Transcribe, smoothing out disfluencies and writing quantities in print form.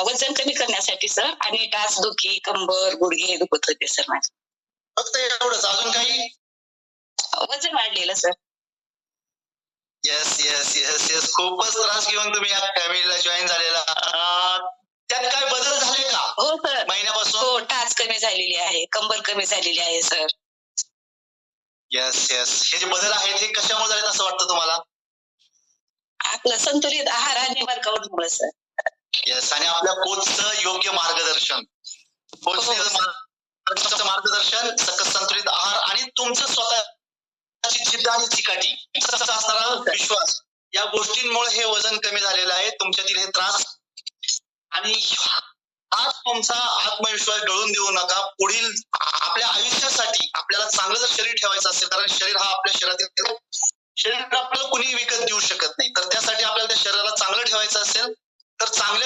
वजन कमी करण्यासाठी सर, आणि टाचदुखी, कंबर, गुडघे दुखत होते सर माझे. फक्त एवढंच, अजून काही? वजन वाढलेलं sir. Yes yes yes yes, खूपच त्रास घेऊन तुम्ही या फॅमिलीला जॉईन झालेला. त्यात काय बदल झाले का हो सर. महिन्यापासून? हो, टाच कमी झालेली आहे, कंबर कमी झालेली आहे सर. येस येस, हे जे बदल आहेत हे कशामुळे झालेत असं वाटतं तुम्हाला? आपलं संतुलित आहार आणि वर्कआउट मुळे सर. येस, आणि आपल्या कोचचं योग्य मार्गदर्शन. कोचचं मार्गदर्शन, सकस संतुलित आहार आणि तुमचं स्वतःची जिद्द आणि चिकाटी, असणारा विश्वास, या गोष्टींमुळे हे वजन कमी झालेलं आहे. तुमच्यातील हे त्रास आणि आज तुमचा आत्मविश्वास डळून देऊ नका. पुढील आपल्या आयुष्यासाठी आपल्याला चांगलं जर शरीर ठेवायचं असेल, कारण शरीर हा आपल्या शरीरातील शरीर आपल्याला कुणी विकत देऊ शकत नाही, तर त्यासाठी आपल्याला त्या शरीराला चांगलं ठेवायचं असेल तर चांगल्या